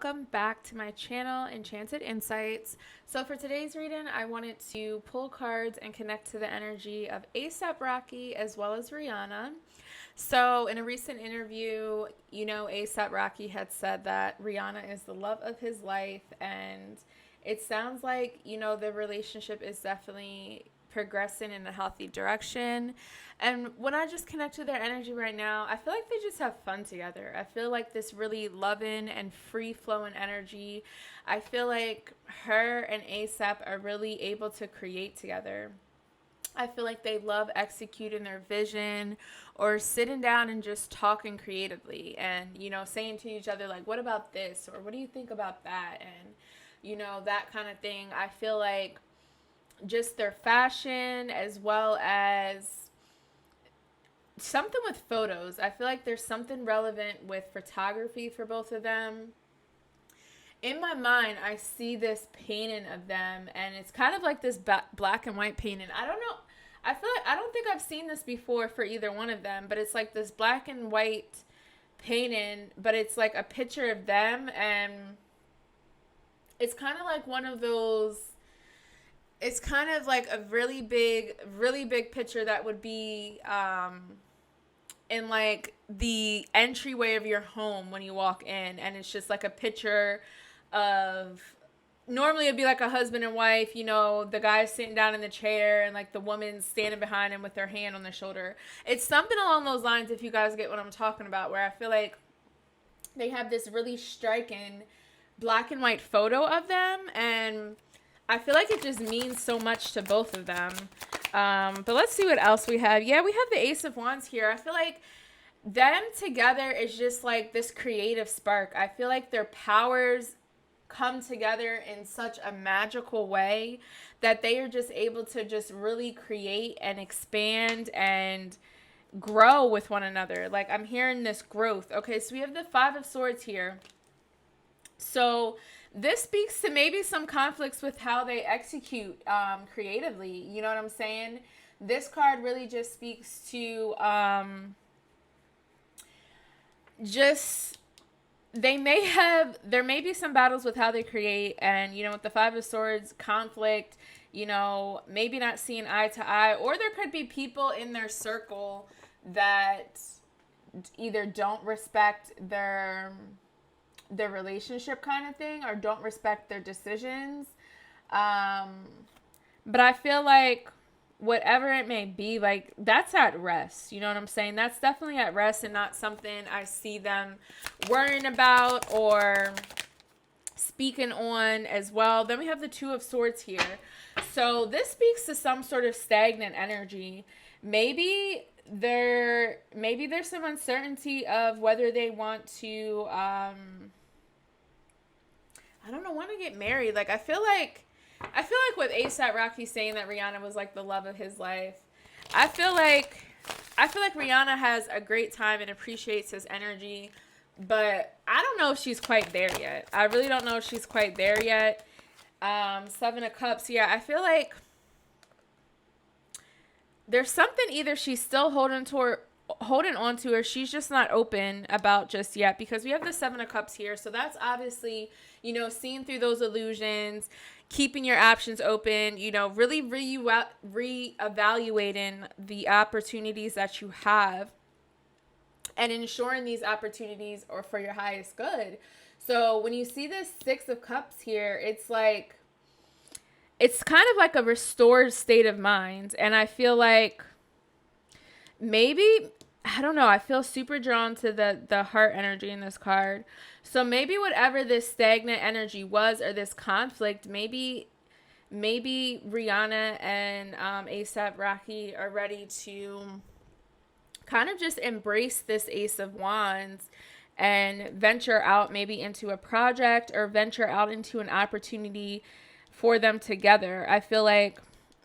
welcome back to my channel, Enchanted Insights. So for today's reading, I wanted to pull cards and connect to the energy of ASAP Rocky as well as Rihanna. So in a recent interview, ASAP Rocky had said that Rihanna is the love of his life, and it sounds like, the relationship is definitely progressing in a healthy direction. And when I just connect to their energy right now, I feel like they just have fun together. I feel like this really loving and free flowing energy. I feel like her and ASAP are really able to create together. I feel like they love executing their vision or sitting down and just talking creatively and, saying to each other, like, what about this? Or what do you think about that? And, that kind of thing. I feel like just their fashion as well as something with photos. I feel like there's something relevant with photography for both of them. In my mind, I see this painting of them, and it's kind of like this black and white painting. I don't know. I feel like I don't think I've seen this before for either one of them, but it's like this black and white painting, but it's like a picture of them, and it's kind of like one of those. It's kind of like a really big picture that would be in like the entryway of your home when you walk in, and it's just like a picture of, normally it'd be like a husband and wife, the guy's sitting down in the chair and like the woman's standing behind him with their hand on their shoulder. It's something along those lines, if you guys get what I'm talking about, where I feel like they have this really striking black and white photo of them, and I feel like it just means so much to both of them. But let's see what else we have. Yeah, we have the Ace of Wands here. I feel like them together is just like this creative spark. I feel like their powers come together in such a magical way that they are just able to just really create and expand and grow with one another. Like, I'm hearing this growth. Okay, so we have the Five of Swords here. So this speaks to maybe some conflicts with how they execute creatively. You know what I'm saying? This card really just speaks to just there may be some battles with how they create, and with the Five of Swords, conflict, maybe not seeing eye to eye, or there could be people in their circle that either don't respect their relationship kind of thing, or don't respect their decisions. But I feel like whatever it may be, like, that's at rest. You know what I'm saying? That's definitely at rest and not something I see them worrying about or speaking on as well. Then we have the Two of Swords here. So this speaks to some sort of stagnant energy. Maybe there's some uncertainty of whether they want to want to get married. Like, I feel like with ASAP Rocky saying that Rihanna was like the love of his life, I feel like Rihanna has a great time and appreciates his energy, but I don't know if she's quite there yet. I really don't know if she's quite there yet. Seven of Cups. Yeah, I feel like there's something, either she's still holding on to her, she's just not open about just yet, because we have the Seven of Cups here. So that's obviously, seeing through those illusions, keeping your options open, really reevaluating the opportunities that you have and ensuring these opportunities are for your highest good. So when you see this Six of Cups here, it's like, it's kind of like a restored state of mind. And I feel like maybe, I don't know, I feel super drawn to the heart energy in this card. So maybe whatever this stagnant energy was, or this conflict, maybe Rihanna and ASAP Rocky are ready to kind of just embrace this Ace of Wands and venture out maybe into a project, or venture out into an opportunity for them together. I feel like,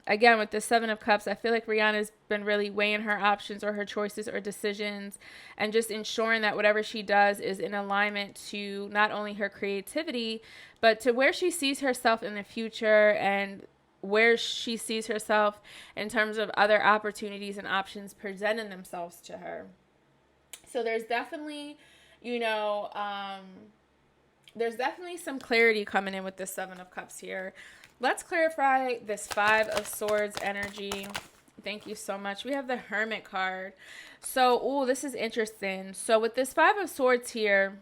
again, with the Seven of Cups, I feel like Rihanna's been really weighing her options or her choices or decisions, and just ensuring that whatever she does is in alignment to not only her creativity, but to where she sees herself in the future, and where she sees herself in terms of other opportunities and options presenting themselves to her. So there's definitely, there's definitely some clarity coming in with this Seven of Cups here. Let's clarify this Five of Swords energy. Thank you so much. We have the Hermit card. So, this is interesting. So with this Five of Swords here,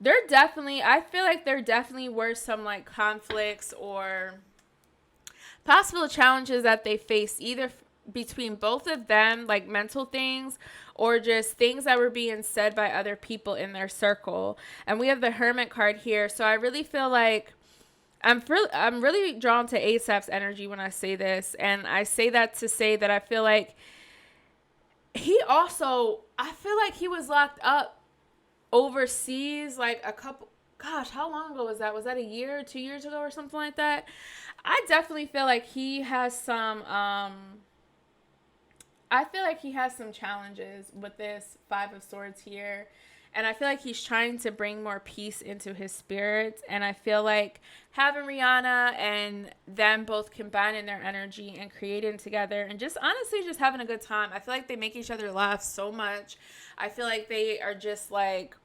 I feel like there definitely were some like conflicts or possible challenges that they faced, either between both of them, like mental things, or just things that were being said by other people in their circle. And we have the Hermit card here. So I really feel like I'm really drawn to ASAP's energy when I say this. And I say that to say that I feel like I feel like he was locked up overseas like a couple, gosh, how long ago was that? Was that a year, 2 years ago or something like that? I definitely feel like he has some, I feel like he has some challenges with this Five of Swords here. And I feel like he's trying to bring more peace into his spirit. And I feel like having Rihanna and them both combining their energy and creating together and just honestly just having a good time. I feel like they make each other laugh so much. I feel like they are just like,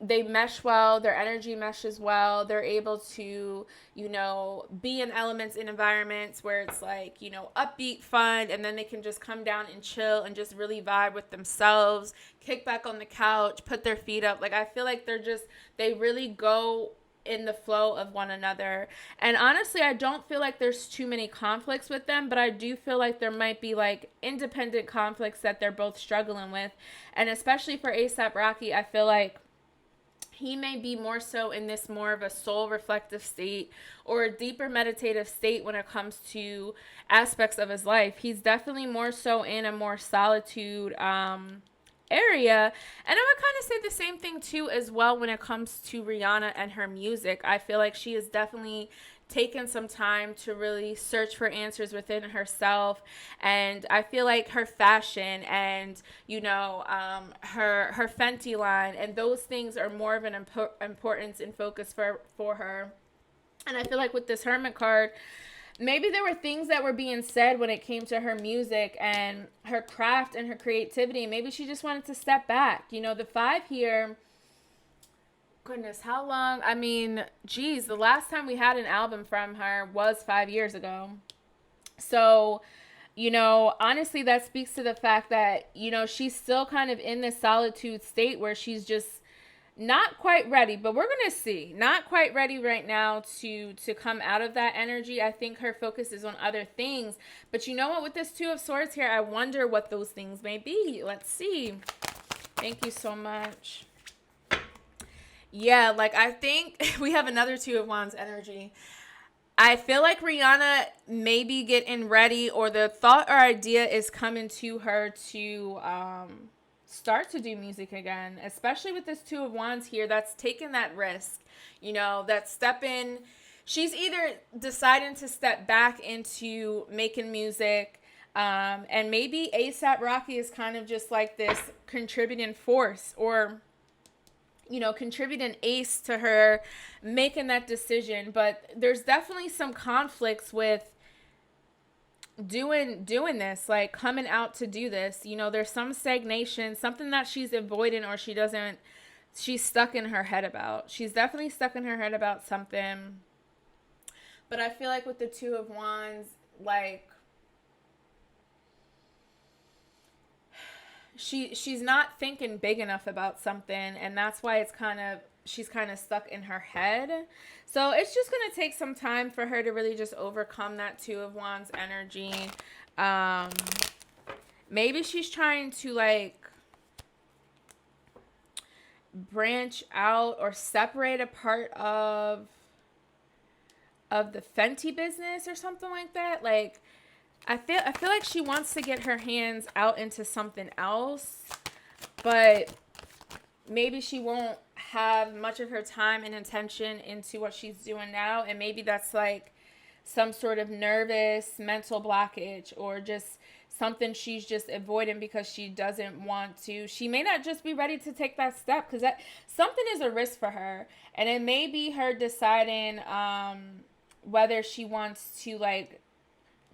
they mesh well, their energy meshes well. They're able to, be in elements in environments where it's like, upbeat, fun, and then they can just come down and chill and just really vibe with themselves, kick back on the couch, put their feet up. Like, I feel like they really go in the flow of one another. And honestly, I don't feel like there's too many conflicts with them, but I do feel like there might be like independent conflicts that they're both struggling with. And especially for ASAP Rocky, I feel like he may be more so in this more of a soul reflective state or a deeper meditative state when it comes to aspects of his life. He's definitely more so in a more solitude area. And I would kind of say the same thing too as well when it comes to Rihanna and her music. I feel like she is definitely taken some time to really search for answers within herself, and I feel like her fashion and her Fenty line and those things are more of an importance and focus for her. And I feel like with this Hermit card, maybe there were things that were being said when it came to her music and her craft and her creativity. Maybe she just wanted to step back. The five here, goodness, how long? I mean, geez, the last time we had an album from her was 5 years ago. So, honestly, that speaks to the fact that, she's still kind of in this solitude state where she's just not quite ready, but we're going to see. Not quite ready right now to come out of that energy. I think her focus is on other things. But you know what? With this Two of Swords here, I wonder what those things may be. Let's see. Thank you so much. Yeah, like I think we have another Two of Wands energy. I feel like Rihanna may be getting ready, or the thought or idea is coming to her to start to do music again, especially with this Two of Wands here. That's taking that risk, that stepping. She's either deciding to step back into making music, and maybe ASAP Rocky is kind of just like this contributing force, or contribute an ace to her making that decision. But there's definitely some conflicts with doing this, like coming out to do this. There's some stagnation, something that she's avoiding, or she's stuck in her head about. She's definitely stuck in her head about something. But I feel like with the Two of Wands, like, she's not thinking big enough about something, and that's why she's kind of stuck in her head. So it's just going to take some time for her to really just overcome that Two of Wands energy. Maybe she's trying to like branch out or separate a part of the Fenty business or something like that. Like, I feel like she wants to get her hands out into something else, but maybe she won't have much of her time and attention into what she's doing now, and maybe that's like some sort of nervous mental blockage, or just something she's just avoiding because she doesn't want to. She may not just be ready to take that step, because that something is a risk for her, and it may be her deciding whether she wants to like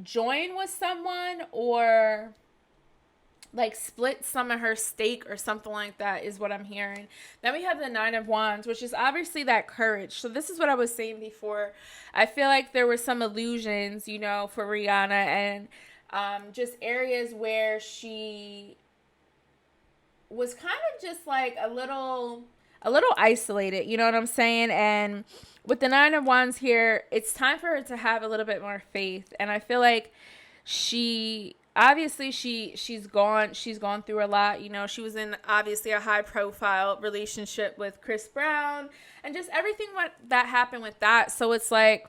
join with someone, or like split some of her stake or something like that is what I'm hearing. Then we have the Nine of Wands, which is obviously that courage. So this is what I was saying before. I feel like there were some illusions, you know, for Rihanna, and just areas where she was kind of just like a little isolated, you know what I'm saying? And with the Nine of Wands here, it's time for her to have a little bit more faith. And I feel like she obviously she's gone through a lot. You know, she was in obviously a high profile relationship with Chris Brown and just everything what that happened with that. So it's like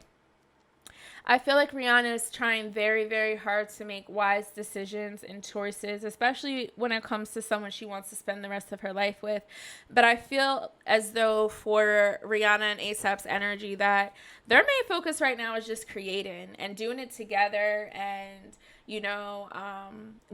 I feel like Rihanna is trying very, very hard to make wise decisions and choices, especially when it comes to someone she wants to spend the rest of her life with. But I feel as though for Rihanna and ASAP's energy that their main focus right now is just creating and doing it together and,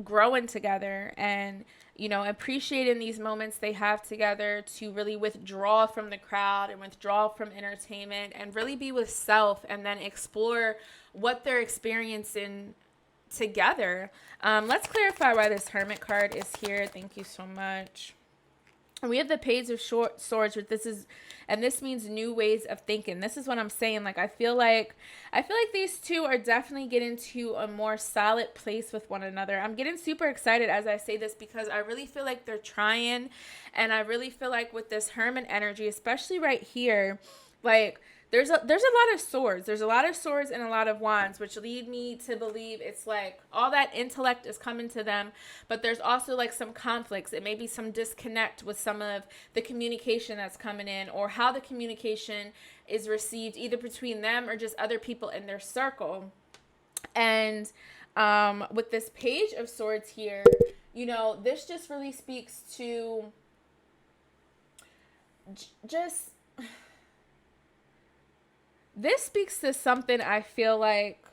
growing together and, appreciating these moments they have together to really withdraw from the crowd and withdraw from entertainment and really be with self and then explore what they're experiencing together. Let's clarify why this Hermit card is here. Thank you so much. We have the Page of Swords, and this means new ways of thinking. This is what I'm saying. Like, I feel like these two are definitely getting to a more solid place with one another. I'm getting super excited as I say this because I really feel like they're trying, and I really feel like with this Hermit energy, especially right here, like, there's a lot of swords. There's a lot of swords and a lot of wands, which lead me to believe it's like all that intellect is coming to them, but there's also like some conflicts. It may be some disconnect with some of the communication that's coming in or how the communication is received either between them or just other people in their circle. And with this Page of Swords here, this just really speaks to just... This speaks to something I feel like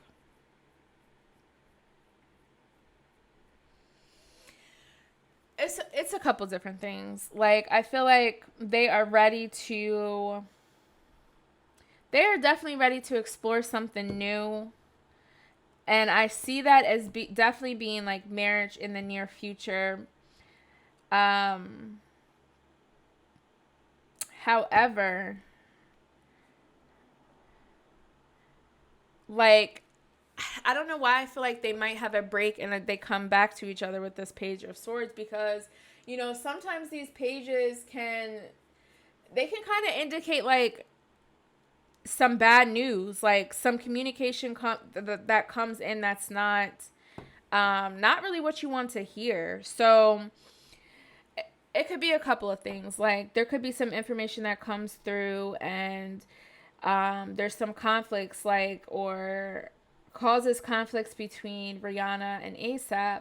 it's a couple different things. Like, I feel like they are definitely ready to explore something new. And I see that as definitely being like marriage in the near future. However, like, I don't know why I feel like they might have a break and they come back to each other with this Page of Swords because, sometimes these pages can kind of indicate like some bad news, like some communication that comes in that's not really what you want to hear. So it could be a couple of things. Like, there could be some information that comes through and there's some conflicts, like, or causes conflicts between Rihanna and ASAP,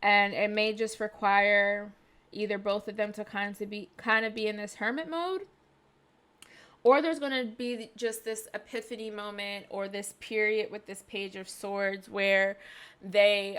and it may just require either both of them to kind of be in this hermit mode, or there's going to be just this epiphany moment or this period with this Page of Swords where they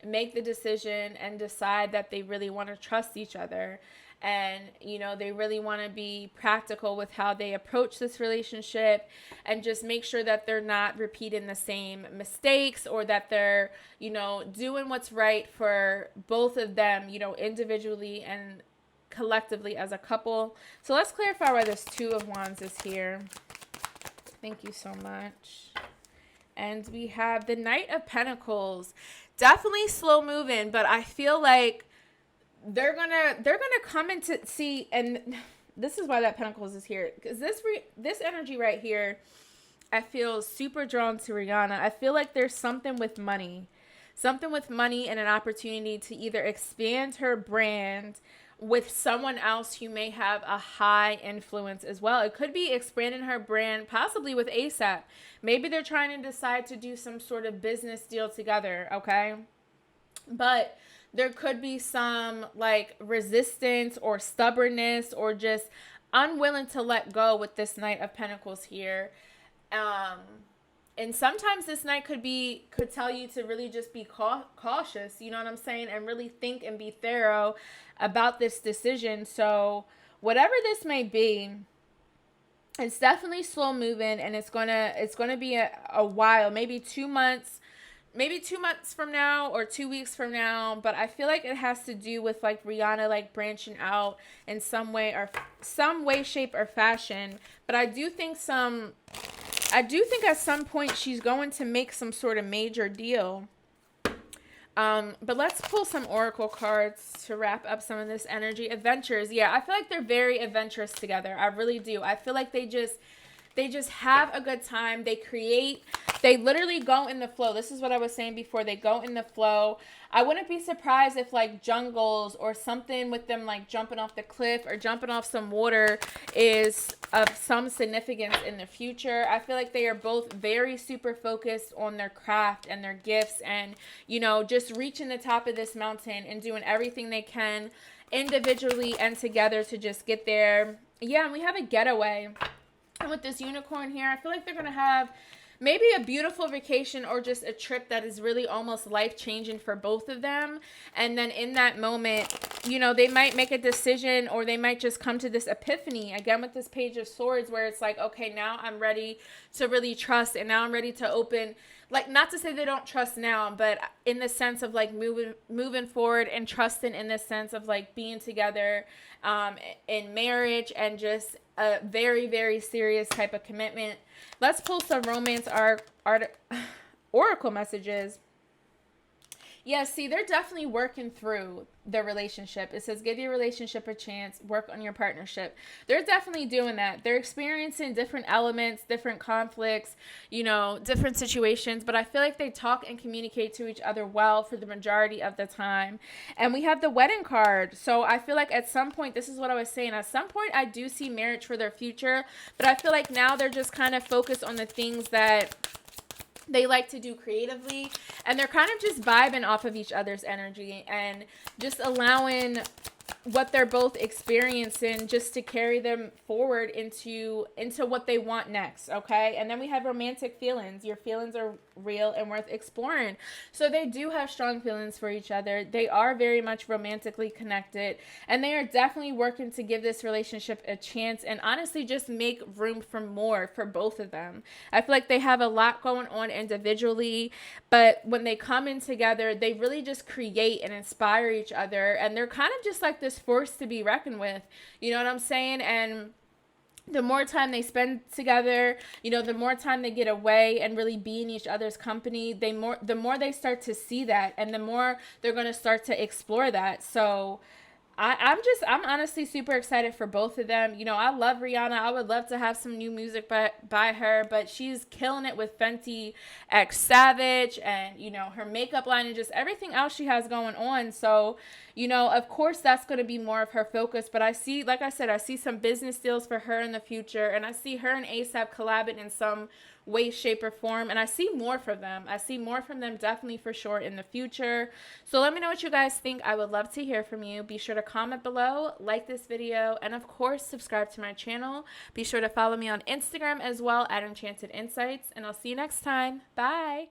make the decision and decide that they really want to trust each other. And, they really want to be practical with how they approach this relationship and just make sure that they're not repeating the same mistakes or that they're, doing what's right for both of them, individually and collectively as a couple. So let's clarify why this Two of Wands is here. Thank you so much. And we have the Knight of Pentacles. Definitely slow moving, but I feel like they're gonna come into see, and this is why that Pentacles is here, because this energy right here, I feel super drawn to Rihanna. I feel like there's something with money and an opportunity to either expand her brand with someone else who may have a high influence as well. It could be expanding her brand, possibly with ASAP. Maybe they're trying to decide to do some sort of business deal together, okay? But there could be some like resistance or stubbornness or just unwilling to let go with this Knight of Pentacles here. And sometimes this Knight could tell you to really just be cautious, you know what I'm saying? And really think and be thorough about this decision. So whatever this may be, it's definitely slow moving, and it's gonna be a while, maybe 2 months maybe 2 months from now or 2 weeks from now, but I feel like it has to do with like Rihanna like branching out in some way, shape, or fashion. But I do think at some point she's going to make some sort of major deal. But let's pull some oracle cards to wrap up some of this energy. Adventures. Yeah, I feel like they're very adventurous together. I really do. I feel like they just have a good time. They literally go in the flow. This is what I was saying before. They go in the flow. I wouldn't be surprised if like jungles or something with them like jumping off the cliff or jumping off some water is of some significance in the future. I feel like they are both very super focused on their craft and their gifts, and just reaching the top of this mountain and doing everything they can individually and together to just get there. Yeah, and we have a getaway. And with this unicorn here, I feel like they're going to have maybe a beautiful vacation or just a trip that is really almost life-changing for both of them. And then in that moment, they might make a decision, or they might just come to this epiphany, again with this Page of Swords, where it's like, okay, now I'm ready to really trust, and now I'm ready to open. Like, not to say they don't trust now, but in the sense of like moving forward and trusting in the sense of like being together in marriage and just a very, very serious type of commitment. Let's pull some romance oracle messages. Yeah, see, they're definitely working through their relationship. It says, give your relationship a chance, work on your partnership. They're definitely doing that. They're experiencing different elements, different conflicts, different situations. But I feel like they talk and communicate to each other well for the majority of the time. And we have the wedding card. So I feel like at some point, this is what I was saying, at some point I do see marriage for their future. But I feel like now they're just kind of focused on the things that they like to do creatively, and they're kind of just vibing off of each other's energy and just allowing what they're both experiencing just to carry them forward into what they want next. Okay. And then we have romantic feelings. Your feelings are real and worth exploring. So they do have strong feelings for each other. They are very much romantically connected, and they are definitely working to give this relationship a chance and honestly just make room for more for both of them. I feel like they have a lot going on individually, but when they come in together, they really just create and inspire each other, and they're kind of just like this force to be reckoned with. You know what I'm saying? And the more time they spend together, the more time they get away and really be in each other's company, the more they start to see that, and the more they're going to start to explore that. So I'm honestly super excited for both of them. I love Rihanna. I would love to have some new music by her, but she's killing it with Fenty X Savage and, her makeup line and just everything else she has going on. So, of course that's going to be more of her focus, but like I said, I see some business deals for her in the future, and I see her and ASAP collabing in some way, shape, or form, and I see more from them. Definitely for sure in the future. So let me know what you guys think. I would love to hear from you. Be sure to comment below, like this video, and of course subscribe to my channel. Be sure to follow me on Instagram as well at Enchanted Insights, and I'll see you next time. Bye.